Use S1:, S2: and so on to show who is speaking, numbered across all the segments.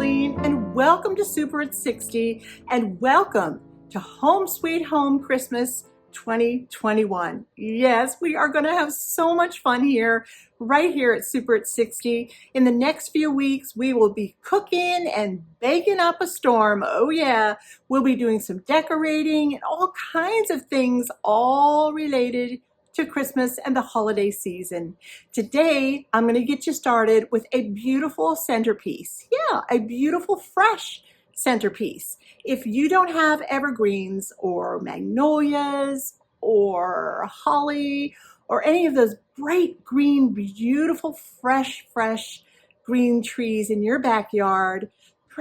S1: Darlene, and welcome to Super at 60, and welcome to Home Sweet Home Christmas 2021. Yes, we are going to have so much fun here, right here at Super at 60. In the next few weeks, we will be cooking and baking up a storm. Oh yeah, we'll be doing some decorating and all kinds of things, all related to Christmas and the holiday season. Today, I'm going to get you started with a beautiful centerpiece. Yeah, a beautiful fresh centerpiece. If you don't have evergreens or magnolias or holly or any of those bright green, beautiful, fresh green trees in your backyard,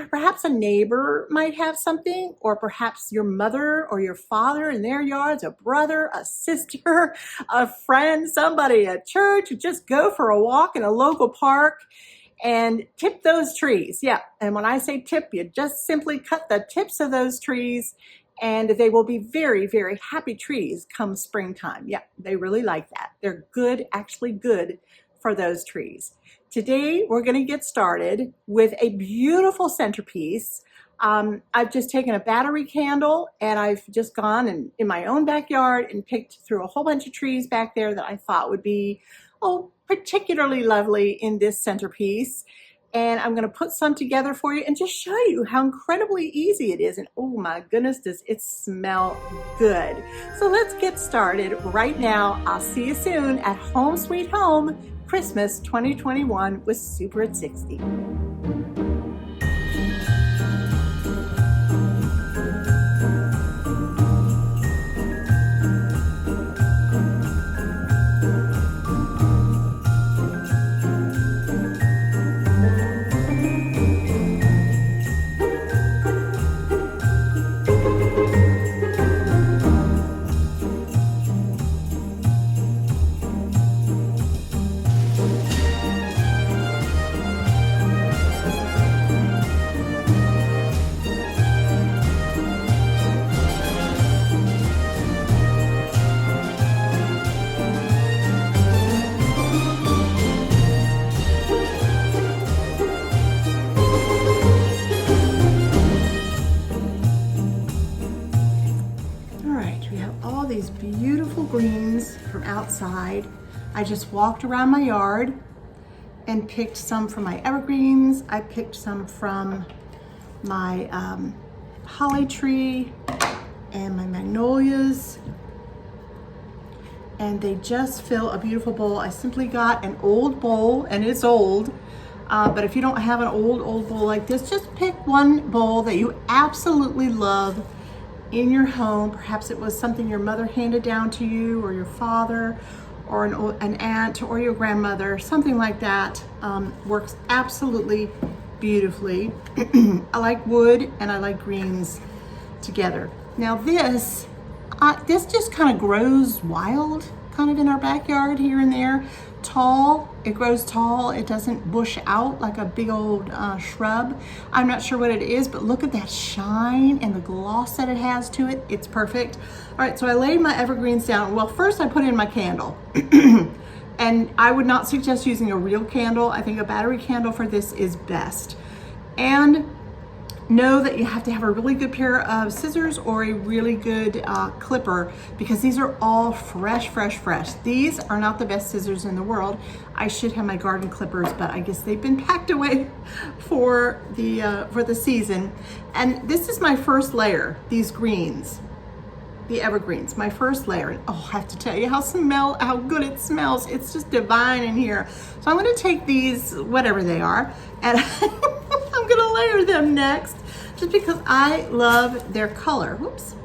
S1: perhaps a neighbor might have something, or perhaps your mother or your father in their yards, a brother, a sister, a friend, somebody at church. Just go for a walk in a local park and tip those trees. Yeah, and when I say tip, you just simply cut the tips of those trees and they will be very, very happy trees come springtime. Yeah, they really like that. They're good, actually good for those trees. Today, we're going to get started with a beautiful centerpiece. I've just taken a battery candle and I've just gone in my own backyard and picked through a whole bunch of trees back there that I thought would be, particularly lovely in this centerpiece. And I'm going to put some together for you and just show you how incredibly easy it is. And oh my goodness, does it smell good. So let's get started right now. I'll see you soon at Home Sweet Home Christmas 2021 with Super at 60. These beautiful greens from outside. I just walked around my yard and picked some from my evergreens. I picked some from my holly tree and my magnolias, and they just fill a beautiful bowl. I simply got an old bowl, and it's old, but if you don't have an old bowl like this, just pick one bowl that you absolutely love in your home. Perhaps it was something your mother handed down to you, or your father, or an aunt, or your grandmother, something like that. Works absolutely beautifully. I like wood and I like greens together. Now this just kind of grows wild, kind of in our backyard here and there. Tall, it grows tall. It doesn't bush out like a big old shrub. I'm not sure what it is, but look at that shine and the gloss that it has to it. It's perfect. All right, so I laid my evergreens down. Well, first I put in my candle. And I would not suggest using a real candle. I think a battery candle for this is best. And know that you have to have a really good pair of scissors or a really good clipper, because these are all fresh. These are not the best scissors in the world. I should have my garden clippers, but I guess they've been packed away for the season. And this is my first layer, these greens, the evergreens, my first layer. And oh, I have to tell you how good it smells. It's just divine in here. So I'm going to take these, whatever they are, and I'm going to layer them next, just because I love their color. Whoops.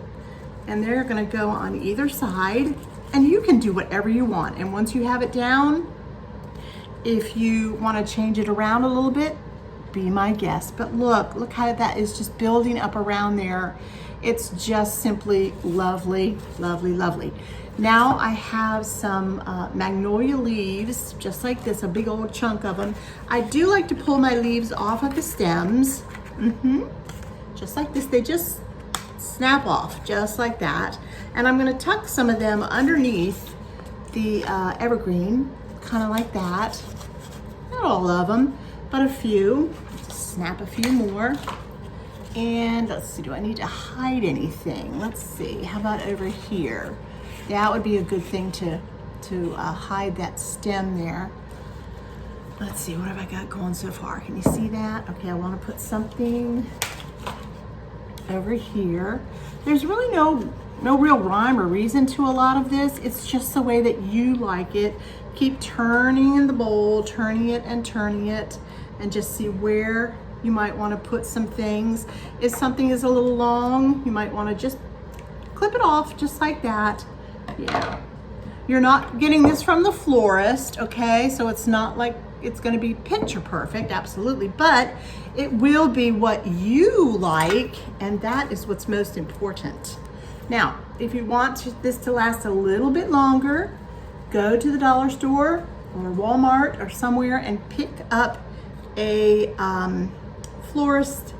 S1: And they're going to go on either side, and you can do whatever you want. And once you have it down, if you want to change it around a little bit, be my guest. But look how that is just building up around there. It's just simply lovely. Now I have some magnolia leaves, just like this, a big old chunk of them. I do like to pull my leaves off of the stems. Just like this, they just snap off, just like that. And I'm gonna tuck some of them underneath the evergreen, kind of like that. Not all of them, but a few. Just snap a few more. And let's see, do I need to hide anything? Let's see, how about over here? That would be a good thing to hide that stem there. Let's see, what have I got going so far? Can you see that? Okay, I want to put something over here. There's really no real rhyme or reason to a lot of this. It's just the way that you like it. Keep turning in the bowl, turning it, and just see where you might want to put some things. If something is a little long, you might want to just clip it off just like that. Yeah. You're not getting this from the florist, okay? So it's not like it's going to be picture perfect, absolutely, but it will be what you like, and that is what's most important. Now, if you want this to last a little bit longer, go to the dollar store or Walmart or somewhere and pick up a florist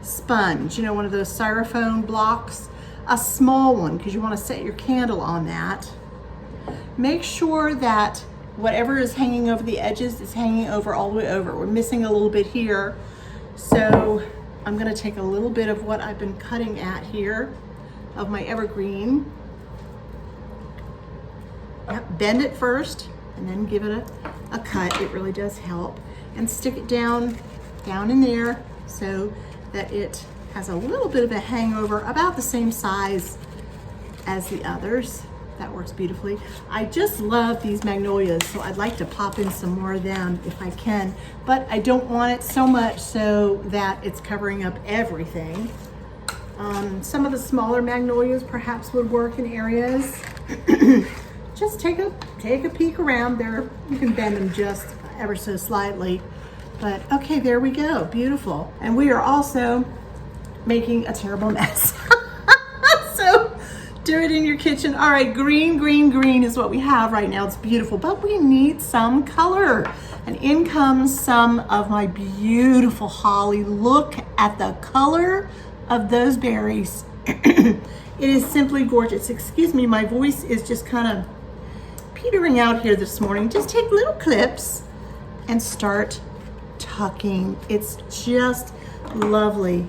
S1: sponge, you know, one of those styrofoam blocks, a small one, because you want to set your candle on that. Make sure that whatever is hanging over the edges is hanging over all the way over. We're missing a little bit here. So I'm going to take a little bit of what I've been cutting at here of my evergreen. Yep, bend it first and then give it a cut. It really does help. And stick it down in there so that it has a little bit of a hangover, about the same size as the others. That works beautifully. I just love these magnolias, so I'd like to pop in some more of them if I can, but I don't want it so much so that it's covering up everything. Some of the smaller magnolias perhaps would work in areas. Just take a peek around there. You can bend them just ever so slightly. But okay, there we go, beautiful. And we are also making a terrible mess. So do it in your kitchen. All right, green is what we have right now. It's beautiful, but we need some color. And in comes some of my beautiful holly. Look at the color of those berries. It is simply gorgeous. Excuse me, my voice is just kind of petering out here this morning. Just take little clips and start tucking. It's just lovely.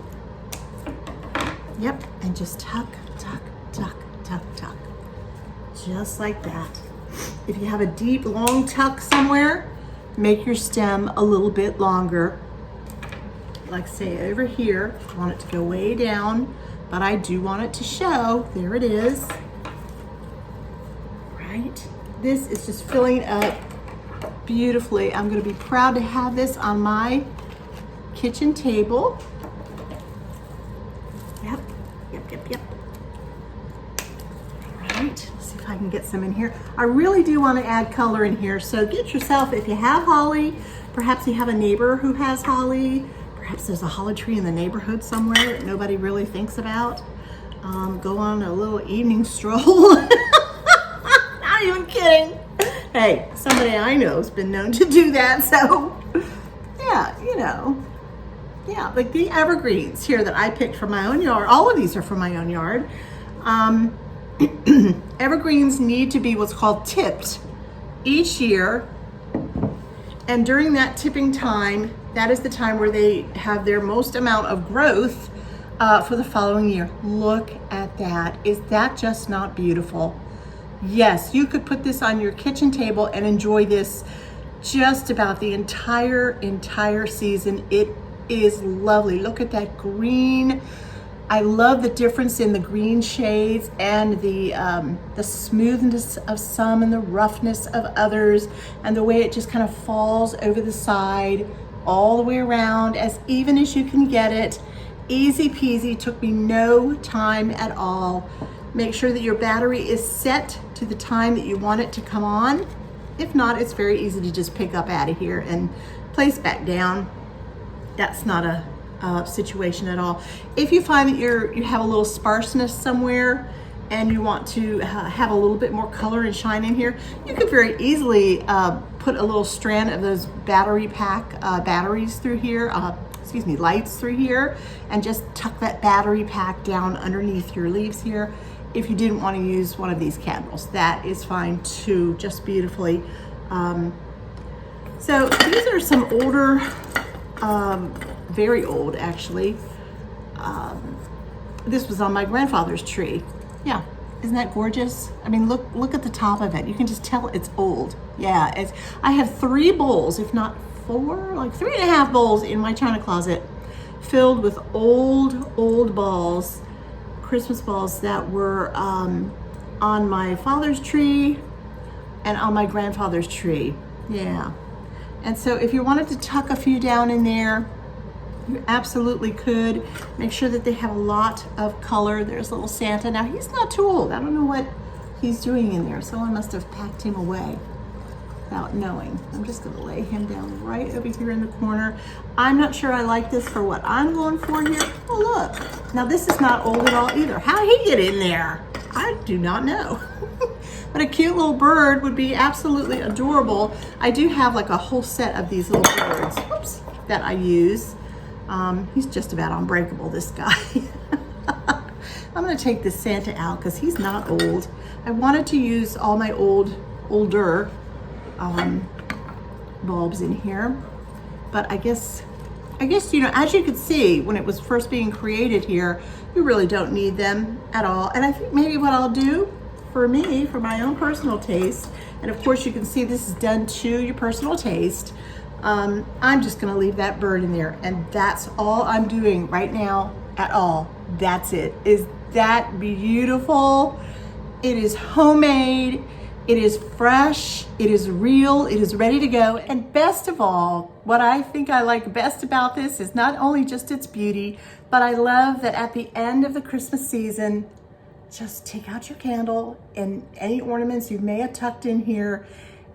S1: Yep, and just tuck. Just like that. If you have a deep, long tuck somewhere, make your stem a little bit longer. Like say over here, I want it to go way down, but I do want it to show. There it is. Right? This is just filling up beautifully. I'm going to be proud to have this on my kitchen table. Yep. All right, let's see if I can get some in here. I really do want to add color in here, so get yourself, if you have holly, perhaps you have a neighbor who has holly, perhaps there's a holly tree in the neighborhood somewhere that nobody really thinks about. Go on a little evening stroll. Not even kidding. Hey, somebody I know has been known to do that, so yeah, you know. Yeah, like the evergreens here that I picked from my own yard. All of these are from my own yard. Evergreens need to be what's called tipped each year. And during that tipping time, that is the time where they have their most amount of growth for the following year. Look at that. Is that just not beautiful? Yes, you could put this on your kitchen table and enjoy this just about the entire season. It is lovely. Look at that green. I love the difference in the green shades and the smoothness of some and the roughness of others, and the way it just kind of falls over the side all the way around, as even as you can get it. Easy peasy, took me no time at all. Make sure that your battery is set to the time that you want it to come on. If not, it's very easy to just pick up out of here and place back down. That's not a situation at all. If you find that you have a little sparseness somewhere and you want to have a little bit more color and shine in here, you could very easily put a little strand of those battery pack batteries through here, lights through here, and just tuck that battery pack down underneath your leaves here. If you didn't want to use one of these candles, that is fine too, just beautifully. So these are some older very old actually. This was on my grandfather's tree. Yeah, isn't that gorgeous? I mean, look at the top of it. You can just tell it's old. Yeah, I have 3 bowls, if not 4, like 3.5 bowls in my china closet filled with old balls, Christmas balls that were on my father's tree and on my grandfather's tree. Yeah. And so if you wanted to tuck a few down in there, you absolutely could. Make sure that they have a lot of color. There's little Santa. Now, he's not too old. I don't know what he's doing in there. Someone must have packed him away without knowing. I'm just gonna lay him down right over here in the corner. I'm not sure I like this for what I'm going for here. Oh, look. Now, this is not old at all either. How did he get in there? I do not know. But a cute little bird would be absolutely adorable. I do have like a whole set of these little birds, whoops, that I use. He's just about unbreakable, this guy. I'm gonna take this Santa out because he's not old. I wanted to use all my older bulbs in here, but I guess, you know, as you could see when it was first being created here, you really don't need them at all. And I think maybe what I'll do for me, for my own personal taste, and of course you can see this is done to your personal taste, I'm just gonna leave that bird in there, and that's all I'm doing right now at all. That's it. Is that beautiful? It is homemade, it is fresh, it is real, it is ready to go. And best of all, what I think I like best about this is not only just its beauty, but I love that at the end of the Christmas season, just take out your candle and any ornaments you may have tucked in here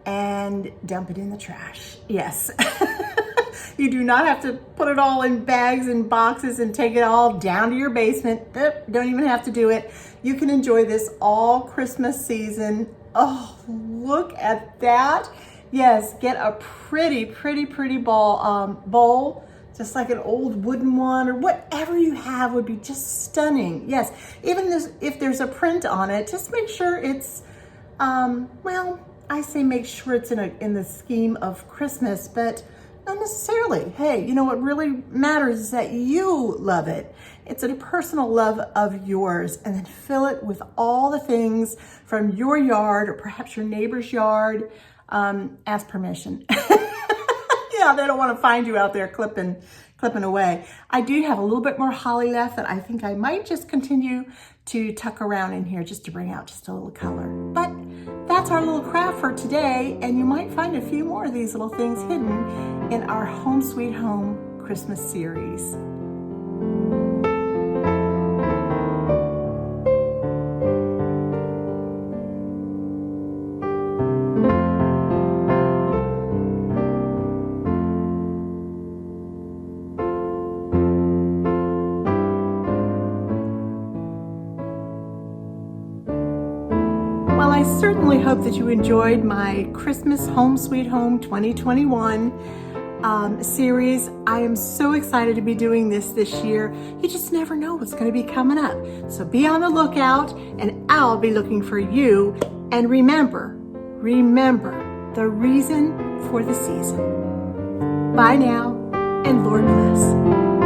S1: and dump it in the trash. Yes. You do not have to put it all in bags and boxes and take it all down to your basement. Don't even have to do it. You can enjoy this all Christmas season. Oh, look at that. Yes, get a pretty bowl, just like an old wooden one, or whatever you have would be just stunning. Yes, even if there's a print on it, just make sure it's, well, I say make sure it's in the scheme of Christmas, but not necessarily. Hey, you know what really matters is that you love it. It's a personal love of yours, and then fill it with all the things from your yard or perhaps your neighbor's yard. Ask permission. Yeah, they don't want to find you out there clipping away. I do have a little bit more holly left that I think I might just continue to tuck around in here just to bring out just a little color. But that's our little craft for today, and you might find a few more of these little things hidden in our Home Sweet Home Christmas series. I certainly hope that you enjoyed my Christmas Home Sweet Home 2021 series. I am so excited to be doing this year. You just never know what's going to be coming up. So be on the lookout, and I'll be looking for you. And remember the reason for the season. Bye now, and Lord bless.